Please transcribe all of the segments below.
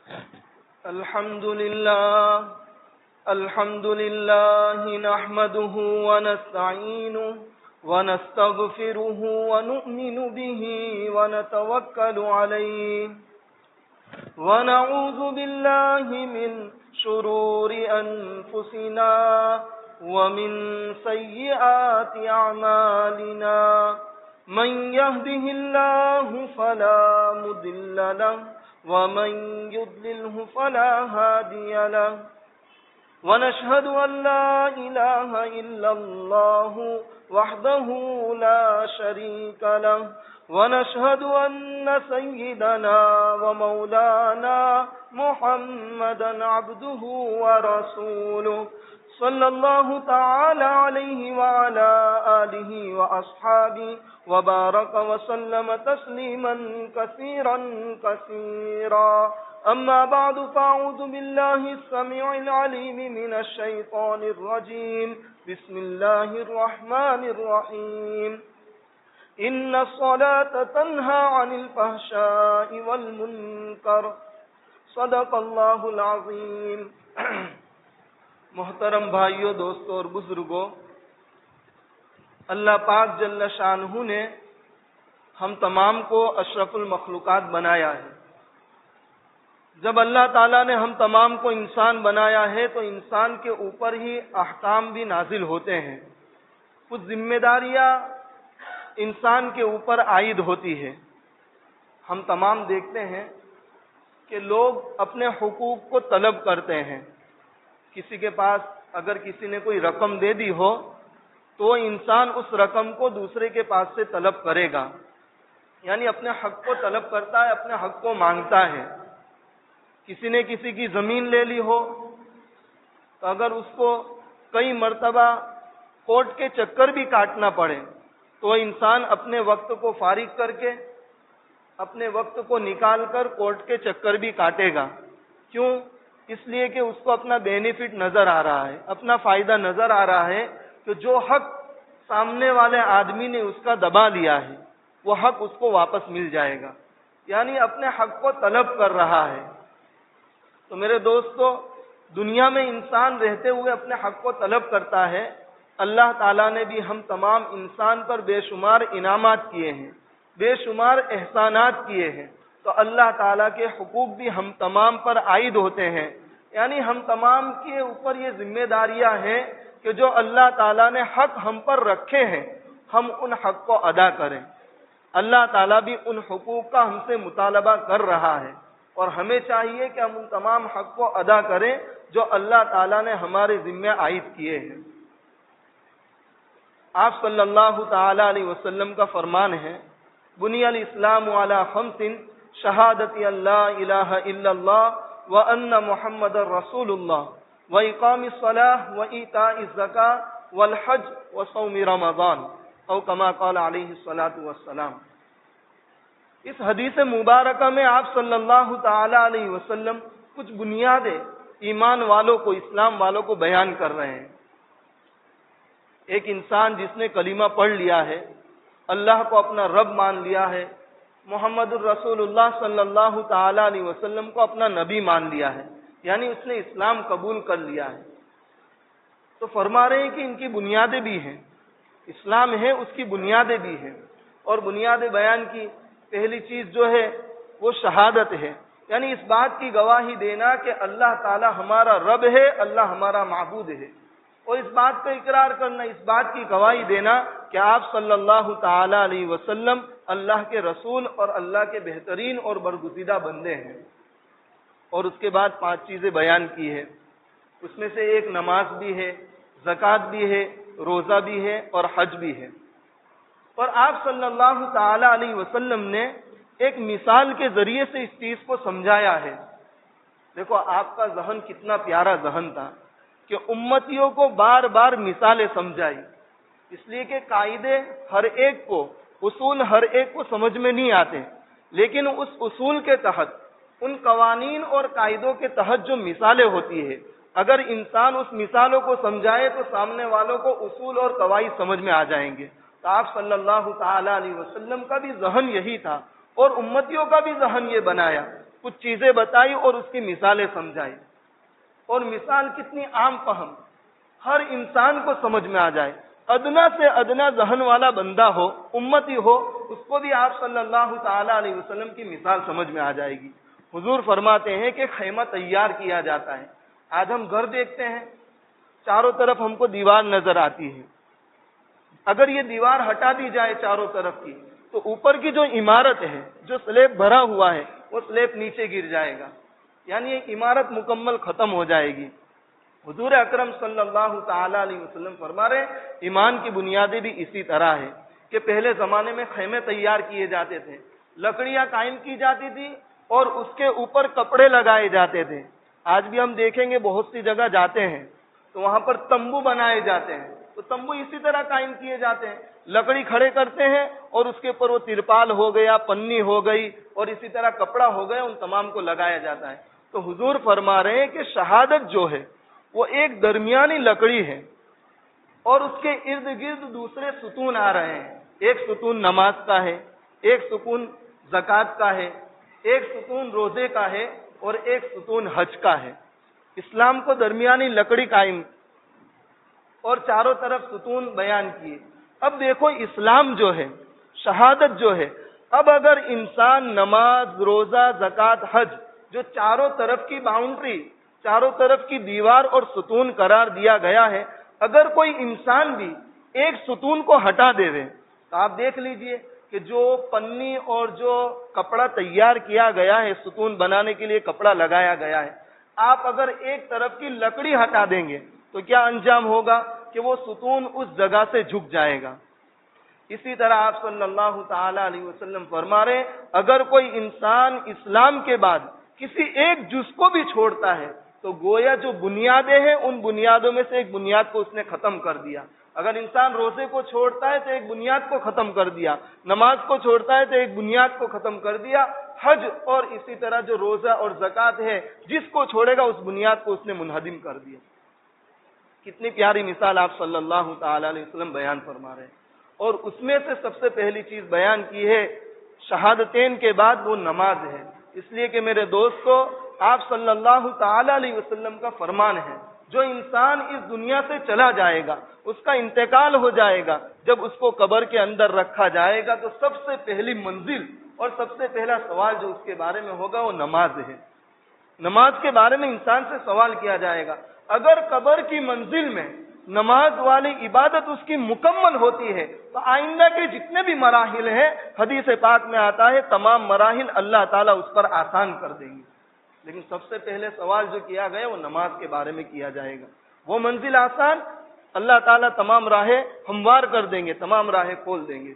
الحمد لله نحمده ونستعينه ونستغفره ونؤمن به ونتوكل عليه ونعوذ بالله من شرور أنفسنا ومن سيئات أعمالنا من يهده الله فلا مضل له ومن يضلله فلا هادي له ونشهد أن لا إله إلا الله وحده لا شريك له ونشهد أن سيدنا ومولانا محمدا عبده ورسوله صلى الله تعالى عليه وعلى آله وأصحابه وبارك وسلم تسليما كثيرا كثيرا أما بعد فأعوذ بالله السميع العليم من الشيطان الرجيم بسم الله الرحمن الرحيم إن الصلاة تنهى عن الفحشاء والمنكر صدق اللہ العظیم. محترم بھائیوں، دوستوں اور بزرگوں، اللہ پاک جل شانہ نے ہم تمام کو اشرف المخلوقات بنایا ہے. جب اللہ تعالیٰ نے ہم تمام کو انسان بنایا ہے تو انسان کے اوپر ہی احکام بھی نازل ہوتے ہیں. کچھ ذمہ داریاں انسان کے اوپر عائد ہوتی ہے. ہم تمام دیکھتے ہیں کہ لوگ اپنے حقوق کو طلب کرتے ہیں. کسی کے پاس اگر کسی نے کوئی رقم دے دی ہو تو انسان اس رقم کو دوسرے کے پاس سے طلب کرے گا، یعنی اپنے حق کو طلب کرتا ہے، اپنے حق کو مانگتا ہے. کسی نے کسی کی زمین لے لی ہو تو اگر اس کو کئی مرتبہ کورٹ کے چکر بھی کاٹنا پڑے تو انسان اپنے وقت کو فارغ کر کے، اپنے وقت کو نکال کر کورٹ کے چکر بھی کاٹے گا. کیوں؟ اس لیے کہ اس کو اپنا بینیفٹ نظر آ رہا ہے، اپنا فائدہ نظر آ رہا ہے کہ جو حق سامنے والے آدمی نے اس کا دبا لیا ہے وہ حق اس کو واپس مل جائے گا، یعنی اپنے حق کو طلب کر رہا ہے. تو میرے دوستو، دنیا میں انسان رہتے ہوئے اپنے حق کو طلب کرتا ہے. اللہ تعالیٰ نے بھی ہم تمام انسان پر بے شمار انعامات کیے ہیں، بے شمار احسانات کیے ہیں. تو اللہ تعالیٰ کے حقوق بھی ہم تمام پر عائد ہوتے ہیں، یعنی ہم تمام کے اوپر یہ ذمہ داریاں ہیں کہ جو اللہ تعالیٰ نے حق ہم پر رکھے ہیں ہم ان حق کو ادا کریں. اللہ تعالیٰ بھی ان حقوق کا ہم سے مطالبہ کر رہا ہے اور ہمیں چاہیے کہ ہم ان تمام حق کو ادا کریں جو اللہ تعالیٰ نے ہمارے ذمہ عائد کیے ہیں. آپ صلی اللہ تعالی علیہ وسلم کا فرمان ہے، بنی الاسلام علی خمس شہادت اللہ الہ الا اللہ وان محمد رسول اللہ واقام الصلاۃ وایتاء الزکاۃ والحج وصوم رمضان او کما قال علیہ الصلاۃ والسلام. اس حدیث مبارکہ میں آپ صلی اللہ تعالی علیہ وسلم کچھ بنیادیں ایمان والوں کو، اسلام والوں کو بیان کر رہے ہیں. ایک انسان جس نے کلمہ پڑھ لیا ہے، اللہ کو اپنا رب مان لیا ہے، محمد الرسول اللہ صلی اللہ تعالی علیہ وسلم کو اپنا نبی مان لیا ہے، یعنی اس نے اسلام قبول کر لیا ہے، تو فرما رہے ہیں کہ ان کی بنیادیں بھی ہیں. اسلام ہے، اس کی بنیادیں بھی ہیں. اور بنیادیں بیان کی پہلی چیز جو ہے وہ شہادت ہے، یعنی اس بات کی گواہی دینا کہ اللہ تعالی ہمارا رب ہے، اللہ ہمارا معبود ہے، اور اس بات کا اقرار کرنا، اس بات کی گواہی دینا کہ آپ صلی اللہ تعالی علیہ وسلم اللہ کے رسول اور اللہ کے بہترین اور برگزیدہ بندے ہیں. اور اس کے بعد 5 چیزیں بیان کی ہے. اس میں سے ایک نماز بھی ہے، زکوٰۃ بھی ہے، روزہ بھی ہے اور حج بھی ہے. اور آپ صلی اللہ تعالی علیہ وسلم نے ایک مثال کے ذریعے سے اس چیز کو سمجھایا ہے. دیکھو آپ کا ذہن کتنا پیارا ذہن تھا کہ امتیوں کو بار بار مثالیں سمجھائی، اس لیے کہ قاعدے ہر ایک کو، اصول ہر ایک کو سمجھ میں نہیں آتے، لیکن اس اصول کے تحت، ان قوانین اور قاعدوں کے تحت جو مثالیں ہوتی ہے، اگر انسان اس مثالوں کو سمجھائے تو سامنے والوں کو اصول اور قواعد سمجھ میں آ جائیں گے. تو آپ صلی اللہ تعالی علیہ وسلم کا بھی ذہن یہی تھا اور امتیوں کا بھی ذہن یہ بنایا کچھ چیزیں بتائی اور اس کی مثالیں سمجھائی، اور مثال کتنی عام فہم، ہر انسان کو سمجھ میں آ جائے، ادنا سے ادنا ذہن والا بندہ ہو، امتی ہو، اس کو بھی آپ صلی اللہ تعالی علیہ وسلم کی مثال سمجھ میں آ جائے گی۔ حضور فرماتے ہیں کہ خیمہ تیار کیا جاتا ہے۔ آج ہم گھر دیکھتے ہیں، چاروں طرف ہم کو دیوار نظر آتی ہے، اگر یہ دیوار ہٹا دی جائے چاروں طرف کی تو اوپر کی جو عمارت ہے، جو سلیب بھرا ہوا ہے، وہ سلیب نیچے گر جائے گا، یعنی یہ عمارت مکمل ختم ہو جائے گی۔ حضور اکرم صلی اللہ تعالی علیہ وسلم فرما رہے ایمان کی بنیادیں بھی اسی طرح ہے کہ پہلے زمانے میں خیمے تیار کیے جاتے تھے، لکڑیاں قائم کی جاتی تھی اور اس کے اوپر کپڑے لگائے جاتے تھے۔ آج بھی ہم دیکھیں گے بہت سی جگہ جاتے ہیں تو وہاں پر تمبو بنائے جاتے ہیں، تو تمبو اسی طرح قائم کیے جاتے ہیں، لکڑی کھڑے کرتے ہیں اور اس کے اوپر وہ ترپال ہو گیا، پنی ہو گئی اور اسی طرح کپڑا ہو گیا، ان تمام کو لگایا جاتا ہے۔ تو حضور فرما رہے ہیں کہ شہادت جو ہے وہ ایک درمیانی لکڑی ہے اور اس کے ارد گرد دوسرے ستون آ رہے ہیں، ایک ستون نماز کا ہے، ایک ستون زکوٰۃ کا ہے، ایک ستون روزے کا ہے اور ایک ستون حج کا ہے۔ اسلام کو درمیانی لکڑی قائم اور چاروں طرف ستون بیان کیے۔ اب دیکھو اسلام جو ہے، شہادت جو ہے، اب اگر انسان نماز، روزہ، زکوٰۃ، حج، جو چاروں طرف کی باؤنڈری، چاروں طرف کی دیوار اور ستون قرار دیا گیا ہے، اگر کوئی انسان بھی ایک ستون کو ہٹا دے تو آپ دیکھ لیجئے کہ جو پنی اور جو کپڑا تیار کیا گیا ہے، ستون بنانے کے لیے کپڑا لگایا گیا ہے، آپ اگر ایک طرف کی لکڑی ہٹا دیں گے تو کیا انجام ہوگا کہ وہ ستون اس جگہ سے جھک جائے گا۔ اسی طرح آپ صلی اللہ تعالی علیہ وسلم فرما رہے اگر کوئی انسان اسلام کے بعد کسی ایک جز کو بھی چھوڑتا ہے تو گویا جو بنیادیں ہیں ان بنیادوں میں سے ایک بنیاد کو اس نے ختم کر دیا۔ اگر انسان روزے کو چھوڑتا ہے تو ایک بنیاد کو ختم کر دیا، نماز کو چھوڑتا ہے تو ایک بنیاد کو ختم کر دیا، حج اور اسی طرح جو روزہ اور زکوٰۃ ہے جس کو چھوڑے گا اس بنیاد کو اس نے منہدم کر دیا۔ کتنی پیاری مثال آپ صلی اللہ تعالی علیہ وسلم بیان فرما رہے ہیں، اور اس میں سے سب سے پہلی چیز بیان کی ہے شہادتین کے بعد وہ نماز ہے، اس لیے کہ میرے دوستو آپ صلی اللہ تعالی علیہ وسلم کا فرمان ہے جو انسان اس دنیا سے چلا جائے گا، اس کا انتقال ہو جائے گا، جب اس کو قبر کے اندر رکھا جائے گا تو سب سے پہلی منزل اور سب سے پہلا سوال جو اس کے بارے میں ہوگا وہ نماز ہے۔ نماز کے بارے میں انسان سے سوال کیا جائے گا۔ اگر قبر کی منزل میں نماز والی عبادت اس کی مکمل ہوتی ہے تو آئندہ کے جتنے بھی مراحل ہیں، حدیث پاک میں آتا ہے تمام مراحل اللہ تعالیٰ اس پر آسان کر دیں گے، لیکن سب سے پہلے سوال جو کیا گیا وہ نماز کے بارے میں کیا جائے گا۔ وہ منزل آسان، اللہ تعالیٰ تمام راہیں ہموار کر دیں گے، تمام راہیں کھول دیں گے۔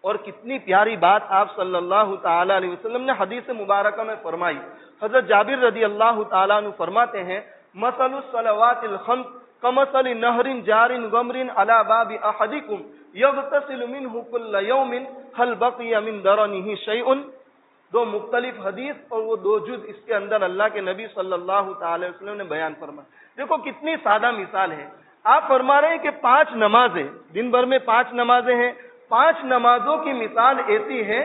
اور کتنی پیاری بات آپ صلی اللہ تعالی علیہ وسلم نے حدیث مبارکہ میں فرمائی۔ حضرت جابر رضی اللہ تعالیٰ عنہ فرماتے ہیں مثل الصلوات الخمس کمثل نہر جار غمر علی باب احدکم یغتسل منہ کل یوم هل بقی من درنہ شیء۔ دو مختلف حدیث اور وہ دو جز اس کے اندر اللہ کے نبی صلی اللہ تعالی وسلم نے بیان فرمایا۔ دیکھو کتنی سادہ مثال ہے۔ آپ فرما رہے ہیں کہ 5 نمازیں، دن بھر میں 5 نمازیں ہیں، 5 نمازوں کی مثال ایسی ہے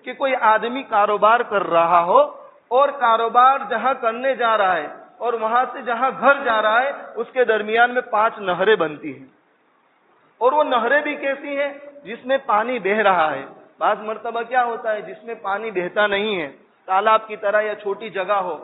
کہ کوئی آدمی کاروبار کر رہا ہو اور کاروبار جہاں کرنے جا رہا ہے اور وہاں سے جہاں گھر جا رہا ہے اس کے درمیان میں 5 نہریں بنتی ہیں، اور وہ نہریں بھی کیسی ہیں جس میں پانی بہہ رہا ہے۔ بعض مرتبہ کیا ہوتا ہے جس میں پانی بہتا نہیں ہے، تالاب کی طرح یا چھوٹی جگہ ہو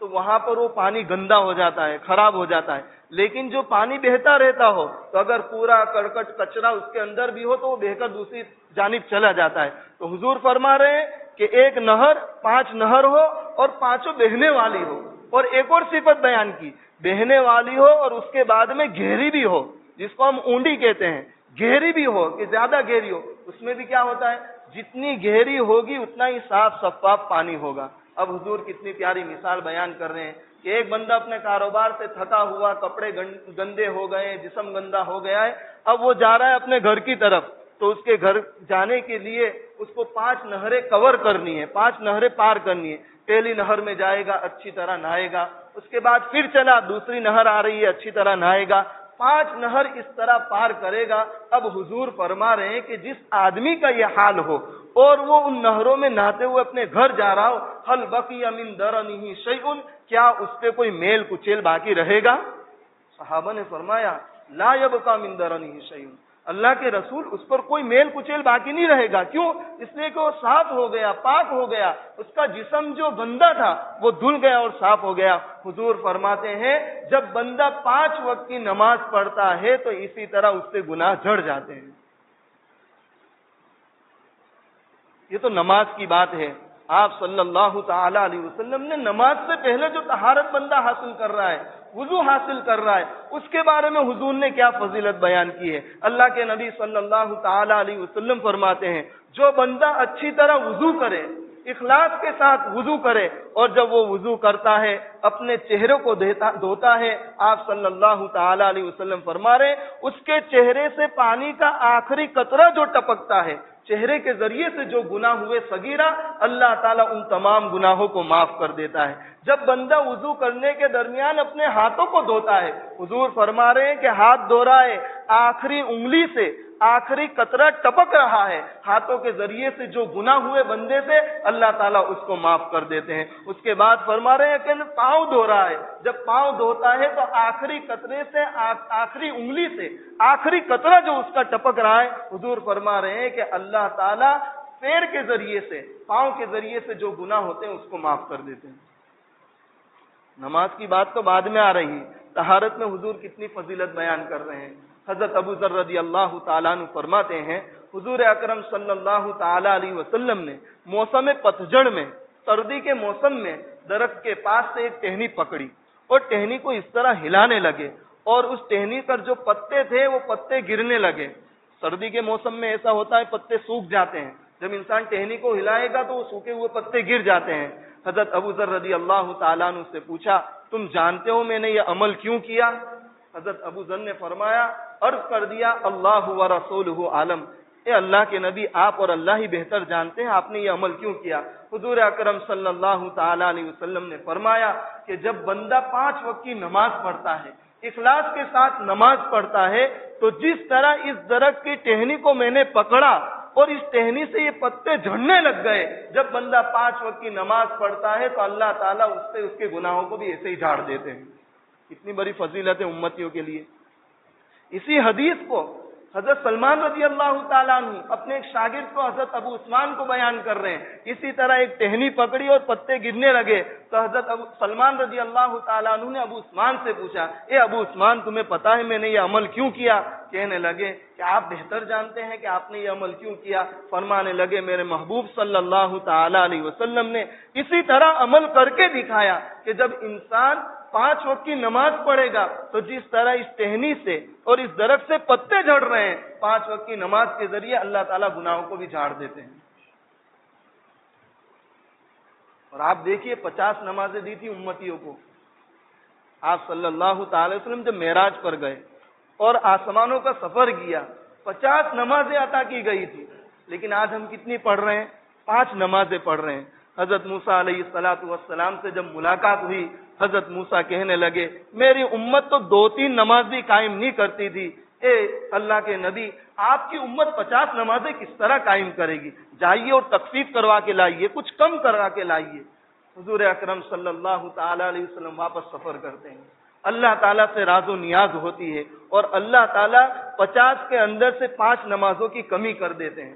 تو وہاں پر وہ پانی گندا ہو جاتا ہے، خراب ہو جاتا ہے، لیکن جو پانی بہتا رہتا ہو تو اگر پورا کرکٹ کچرا اس کے اندر بھی ہو تو وہ بہہ کر دوسری جانب چلا جاتا ہے۔ تو حضور فرما رہے ہیں کہ ایک نہر 5 نہر ہو اور 5 بہنے والی ہو، اور ایک اور صفت بیان کی بہنے والی ہو اور اس کے بعد میں گہری بھی ہو، جس کو ہم اونڈی کہتے ہیں، گہری بھی ہو کہ زیادہ گہری ہو۔ اس میں بھی کیا ہوتا ہے جتنی گہری ہوگی اتنا ہی صاف شفاف پانی ہوگا۔ اب حضور کتنی پیاری مثال بیان کر رہے ہیں کہ ایک بندہ اپنے کاروبار سے تھکا ہوا، کپڑے گندے ہو گئے، جسم گندا ہو گیا ہے، اب وہ جا رہا ہے اپنے گھر کی طرف، تو اس کے گھر جانے کے لیے اس کو 5 نہریں کور کرنی ہے، 5 نہریں پار کرنی ہے۔ پہلی نہر میں جائے گا، اچھی طرح نہائے گا، اس کے بعد پھر چلا دوسری نہر آ رہی ہے، اچھی طرح نہائے گا، 5 نہر اس طرح پار کرے گا۔ اب حضور فرما رہے ہیں کہ جس آدمی کا یہ حال ہو اور وہ ان نہروں میں نہاتے ہوئے اپنے گھر جا رہا ہو، حل بقی من درنہ شیء، کیا اس پہ کوئی میل کچیل باقی رہے گا؟ صحابہ نے فرمایا لا یبقى من درنہ شیء، اللہ کے رسول اس پر کوئی میل کچیل باقی نہیں رہے گا۔ کیوں؟ اس لیے کہ وہ صاف ہو گیا، پاک ہو گیا، اس کا جسم جو گندا تھا وہ دھل گیا اور صاف ہو گیا۔ حضور فرماتے ہیں جب بندہ 5 وقت کی نماز پڑھتا ہے تو اسی طرح اس سے گناہ جھڑ جاتے ہیں۔ یہ تو نماز کی بات ہے۔ آپ صلی اللہ تعالی علیہ وسلم نے نماز سے پہلے جو طہارت بندہ حاصل کر رہا ہے، وضو حاصل کر رہا ہے، اس کے بارے میں حضور نے کیا فضیلت بیان کی ہے۔ اللہ کے نبی صلی اللہ تعالی علیہ وسلم فرماتے ہیں جو بندہ اچھی طرح وضو کرے، اخلاص کے ساتھ وضو کرے، اور جب وہ وضو کرتا ہے اپنے چہرے کو دھوتا ہے، آپ صلی اللہ تعالی علیہ وسلم فرما رہے اس کے چہرے سے پانی کا آخری قطرہ جو ٹپکتا ہے، چہرے کے ذریعے سے جو گناہ ہوئے صغیرہ، اللہ تعالیٰ ان تمام گناہوں کو معاف کر دیتا ہے۔ جب بندہ وضو کرنے کے درمیان اپنے ہاتھوں کو دھوتا ہے، حضور فرما رہے ہیں کہ ہاتھ دھو رہا ہے، آخری انگلی سے آخری قطرہ ٹپک رہا ہے، ہاتھوں کے ذریعے سے جو گناہ ہوئے بندے سے اللہ تعالیٰ اس کو معاف کر دیتے ہیں۔ اس کے بعد فرما رہے ہیں کہ پاؤں دھو رہا ہے، جب پاؤں دھوتا ہے تو آخری قطرے سے آخری انگلی سے آخری قطرہ جو اس کا ٹپک رہا ہے، حضور فرما رہے ہیں کہ اللہ تعالیٰ پیر کے ذریعے سے، پاؤں کے ذریعے سے جو گناہ ہوتے ہیں اس کو معاف کر دیتے ہیں۔ نماز کی بات تو بعد میں آ رہی ہے، طہارت میں حضور کتنی فضیلت بیان کر رہے ہیں۔ حضرت ابو ذر رضی اللہ تعالیٰ عنہ فرماتے ہیں حضور اکرم صلی اللہ تعالیٰ علیہ وسلم نے موسم پتجھڑ میں، سردی کے موسم میں درخت کے پاس سے ایک ٹہنی پکڑی اور ٹہنی کو اس طرح ہلانے لگے، اور اس ٹہنی پر جو پتے تھے وہ پتے گرنے لگے۔ سردی کے موسم میں ایسا ہوتا ہے پتے سوکھ جاتے ہیں، جب انسان ٹہنی کو ہلائے گا تو وہ سوکھے ہوئے پتے گر جاتے ہیں۔ حضرت ابو ذر رضی اللہ تعالیٰ عنہ سے پوچھا تم جانتے ہو میں نے یہ عمل کیوں کیا؟ حضرت ابو ذر نے فرمایا، عرض کر دیا اللہ و رسولہ عالم، اے اللہ کے نبی آپ اور اللہ ہی بہتر جانتے ہیں آپ نے یہ عمل کیوں کیا۔ حضور اکرم صلی اللہ تعالی علیہ وسلم نے فرمایا کہ جب بندہ 5 وقت کی نماز پڑھتا ہے، اخلاص کے ساتھ نماز پڑھتا ہے، تو جس طرح اس درخت کی ٹہنی کو میں نے پکڑا اور اس ٹہنی سے یہ پتے جھڑنے لگ گئے، جب بندہ 5 وقت کی نماز پڑھتا ہے تو اللہ تعالیٰ اس سے اس کے گناہوں کو بھی ایسے ہی جھاڑ دیتے ہیں۔ اتنی بڑی فضیلت ہے امتیوں کے لیے۔ اسی حدیث کو حضرت سلمان رضی اللہ تعالیٰ عنہ اپنے ایک شاگرد کو حضرت ابو عثمان کو بیان کر رہے ہیں، اسی طرح ایک ٹہنی پکڑی اور پتے گرنے لگے تو حضرت سلمان رضی اللہ تعالیٰ عنہ نے ابو عثمان سے پوچھا، اے ابو عثمان تمہیں پتا ہے میں نے یہ عمل کیوں کیا؟ کہنے لگے کہ آپ بہتر جانتے ہیں کہ آپ نے یہ عمل کیوں کیا۔ فرمانے لگے میرے محبوب صلی اللہ تعالی علیہ وسلم نے اسی طرح عمل کر کے دکھایا کہ جب انسان 5 وقت کی نماز پڑھے گا تو جس طرح اس ٹہنی سے اور اس درخت سے پتے جھڑ رہے ہیں، 5 وقت کی نماز کے ذریعے اللہ تعالیٰ گناہوں کو بھی جھاڑ دیتے ہیں۔ اور آپ دیکھیے 50 نمازیں دی تھی امتیوں کو۔ آپ صلی اللہ تعالی وسلم جب معراج پر گئے اور آسمانوں کا سفر کیا، 50 نمازیں عطا کی گئی تھی، لیکن آج ہم کتنی پڑھ رہے ہیں؟ 5 نمازیں پڑھ رہے ہیں۔ حضرت موسیٰ علیہ السلام سے جب ملاقات ہوئی، حضرت موسیٰ کہنے لگے میری امت تو 2-3 نماز بھی قائم نہیں کرتی تھی، اے اللہ کے نبی آپ کی امت 50 نمازیں کس طرح قائم کرے گی؟ جائیے اور تخفیف کروا کے لائیے، کچھ کم کروا کے لائیے۔ حضور اکرم صلی اللہ تعالی علیہ وسلم واپس سفر کرتے ہیں، اللہ تعالیٰ سے راز و نیاز ہوتی ہے اور اللہ تعالیٰ 50 کے اندر سے 5 نمازوں کی کمی کر دیتے ہیں،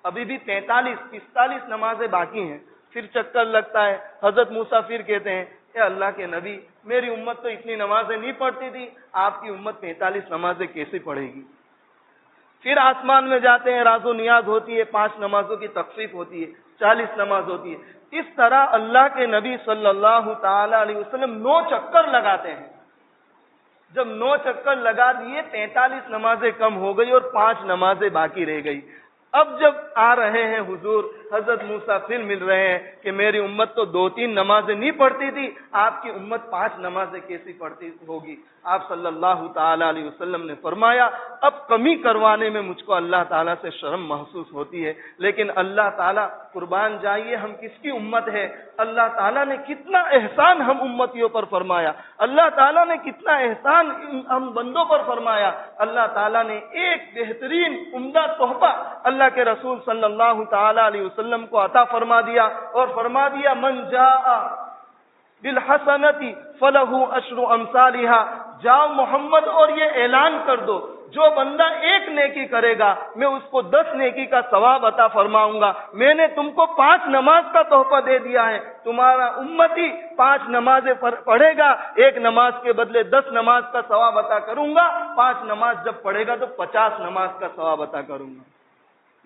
ابھی بھی 45 نمازیں باقی ہیں۔ پھر چکر لگتا ہے، حضرت موسیٰ پھر کہتے ہیں اے اللہ کے نبی میری امت تو اتنی نمازیں نہیں پڑھتی تھی، آپ کی امت 45 نمازیں کیسے پڑھے گی؟ پھر آسمان میں جاتے ہیں، راز و نیاز ہوتی ہے، 5 نمازوں کی تخفیف ہوتی ہے، 40 نماز ہوتی ہے۔ اس طرح اللہ کے نبی صلی اللہ تعالی علیہ وسلم 9 چکر لگاتے ہیں۔ جب 9 چکر لگا دیے 43 نمازیں کم ہو گئی اور 5 نمازیں باقی رہ گئی۔ اب جب آ رہے ہیں حضور، حضرت موسیٰ پھر مل رہے ہیں کہ میری امت تو 2-3 نمازیں نہیں پڑھتی تھی، آپ کی امت 5 نمازیں کیسی پڑھتی ہوگی؟ آپ صلی اللہ تعالی علیہ وسلم نے فرمایا اب کمی کروانے میں مجھ کو اللہ تعالیٰ سے شرم محسوس ہوتی ہے، لیکن اللہ تعالیٰ قربان جائیے ہم کس کی امت ہے، اللہ تعالیٰ نے کتنا احسان ہم امتیوں پر فرمایا، اللہ تعالیٰ نے کتنا احسان ہم بندوں پر فرمایا۔ اللہ تعالیٰ نے ایک بہترین عمدہ تحفہ اللہ کے رسول صلی اللہ تعالی علیہ وسلم کو عطا فرما دیا، اور فرما دیا من جاء بالحسنتی فلہ عشر امثالہا، جاؤ محمد اور یہ اعلان کر دو جو بندہ 1 نیکی کرے گا میں اس کو 10 نیکی کا ثواب عطا فرماؤں گا۔ میں نے تم کو 5 نماز کا تحفہ دے دیا ہے، تمہارا امتی 5 نمازیں پڑھے گا، 1 نماز کے بدلے 10 نماز کا ثواب عطا کروں گا، 5 نماز جب پڑھے گا تو 50 نماز کا ثواب عطا کروں گا۔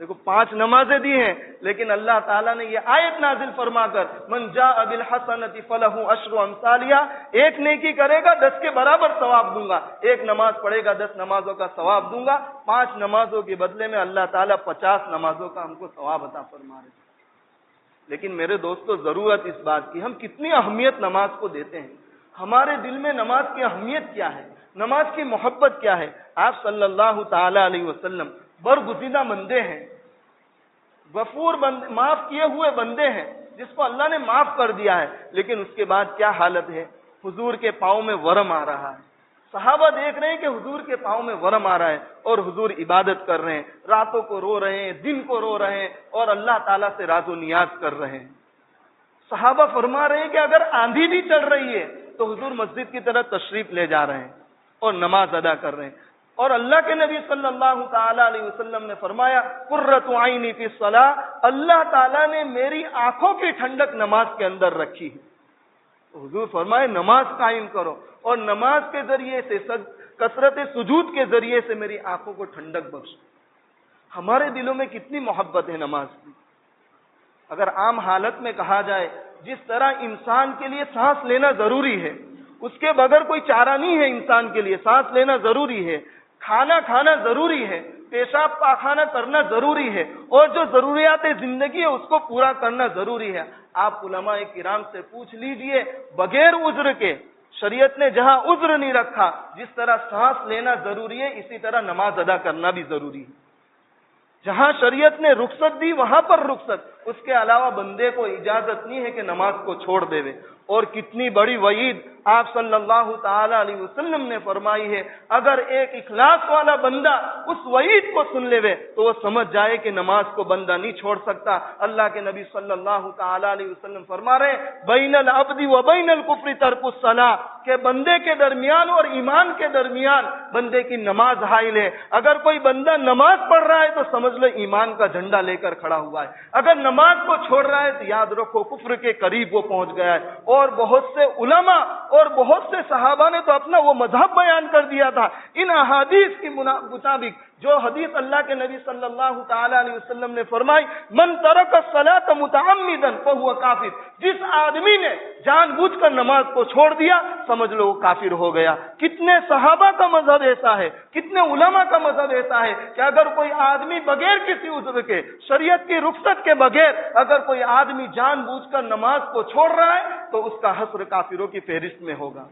دیکھو 5 نمازیں دی ہیں، لیکن اللہ تعالیٰ نے یہ آیت نازل فرما کر من جاء بالحسنۃ فلہ عشر امثالہا، 1 نیکی کرے گا 10 کے برابر ثواب دوں گا، 1 نماز پڑھے گا 10 نمازوں کا ثواب دوں گا، 5 نمازوں کے بدلے میں اللہ تعالیٰ 50 نمازوں کا ہم کو ثواب عطا فرما رہے ہیں۔ لیکن میرے دوستو ضرورت اس بات کی، ہم کتنی اہمیت نماز کو دیتے ہیں، ہمارے دل میں نماز کی اہمیت کیا ہے، نماز کی محبت کیا ہے؟ آپ صلی اللہ تعالی علیہ وسلم برگزیدہ بندے ہیں، غفور بندے، معاف کیے ہوئے بندے ہیں جس کو اللہ نے معاف کر دیا ہے، لیکن اس کے بعد کیا حالت ہے؟ حضور کے پاؤں میں ورم آ رہا ہے، صحابہ دیکھ رہے ہیں کہ حضور کے پاؤں میں ورم آ رہا ہے اور حضور عبادت کر رہے ہیں، راتوں کو رو رہے ہیں، دن کو رو رہے ہیں اور اللہ تعالیٰ سے راز و نیاز کر رہے ہیں۔ صحابہ فرما رہے ہیں کہ اگر آندھی بھی چل رہی ہے تو حضور مسجد کی طرف تشریف لے جا رہے ہیں اور نماز ادا کر رہے ہیں، اور اللہ کے نبی صلی اللہ تعالی علیہ وسلم نے فرمایا قرۃ عینی فی الصلاۃ، اللہ تعالیٰ نے میری آنکھوں کی ٹھنڈک نماز کے اندر رکھی ہے۔ تو حضور فرمائے نماز قائم کرو اور نماز کے ذریعے سے کثرت سجود کے ذریعے سے میری آنکھوں کو ٹھنڈک بخشو۔ ہمارے دلوں میں کتنی محبت ہے نماز کی۔ اگر عام حالت میں کہا جائے جس طرح انسان کے لیے سانس لینا ضروری ہے، اس کے بغیر کوئی چارہ نہیں ہے، انسان کے لیے سانس لینا ضروری ہے، کھانا کھانا ضروری ہے، پیشاب پاخانہ کرنا ضروری ہے، اور جو ضروریات زندگی ہے اس کو پورا کرنا ضروری ہے۔ آپ علماء کرام سے پوچھ لیجئے، بغیر عذر کے شریعت نے جہاں عذر نہیں رکھا، جس طرح سانس لینا ضروری ہے اسی طرح نماز ادا کرنا بھی ضروری ہے۔ جہاں شریعت نے رخصت دی وہاں پر رخصت، اس کے علاوہ بندے کو اجازت نہیں ہے کہ نماز کو چھوڑ دے۔ اور کتنی بڑی وعید آپ صلی اللہ تعالی علیہ وسلم نے فرمائی ہے، اگر ایک اخلاص والا بندہ اس وعید کو سن لے تو وہ سمجھ جائے کہ نماز کو بندہ نہیں چھوڑ سکتا۔ اللہ کے نبی صلی اللہ تعالی علیہ وسلم فرما رہے بین العبد و بین الکفر ترک الصلاۃ، کہ بندے کے درمیان اور ایمان کے درمیان بندے کی نماز حائل ہے۔ اگر کوئی بندہ نماز پڑھ رہا ہے تو سمجھ لو ایمان کا جھنڈا لے کر کھڑا ہوا ہے، اگر نماز کو چھوڑ رہا ہے تو یاد رکھو کفر کے قریب وہ پہنچ گیا ہے۔ اور بہت سے علماء اور بہت سے صحابہ نے تو اپنا وہ مذہب بیان کر دیا تھا ان احادیث کے مطابق، جو حدیث اللہ کے نبی صلی اللہ تعالی علیہ وسلم نے فرمائی من ترک الصلاۃ متعمدا فهو کافر، جس آدمی نے جان بوجھ کر نماز کو چھوڑ دیا سمجھ لو وہ کافر ہو گیا۔ کتنے صحابہ کا مذہب ایسا ہے، کتنے علماء کا مذہب ایسا ہے کہ اگر کوئی آدمی بغیر کسی عذر کے، شریعت کی رخصت کے بغیر اگر کوئی آدمی جان بوجھ کر نماز کو چھوڑ رہا ہے تو اس کا حشر کافروں کی فہرست میں ہوگا۔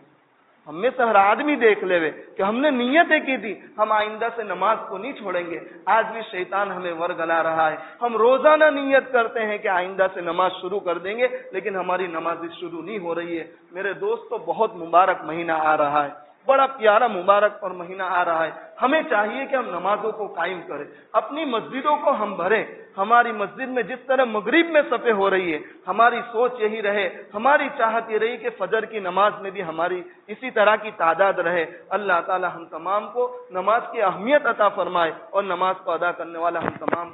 ہم میں سے ہر آدمی دیکھ لے کہ ہم نے نیتیں کی تھی ہم آئندہ سے نماز کو نہیں چھوڑیں گے، آج بھی شیطان ہمیں ورگلا رہا ہے، ہم روزانہ نیت کرتے ہیں کہ آئندہ سے نماز شروع کر دیں گے، لیکن ہماری نماز شروع نہیں ہو رہی ہے۔ میرے دوستو بہت مبارک مہینہ آ رہا ہے، بڑا پیارا مبارک اور مہینہ آ رہا ہے، ہمیں چاہیے کہ ہم نمازوں کو قائم کریں، اپنی مسجدوں کو ہم بھریں۔ ہماری مسجد میں جس طرح مغرب میں صفیں ہو رہی ہے، ہماری سوچ یہی رہے، ہماری چاہت یہ رہی کہ فجر کی نماز میں بھی ہماری اسی طرح کی تعداد رہے۔ اللہ تعالی ہم تمام کو نماز کی اہمیت عطا فرمائے اور نماز کو ادا کرنے والا ہم تمام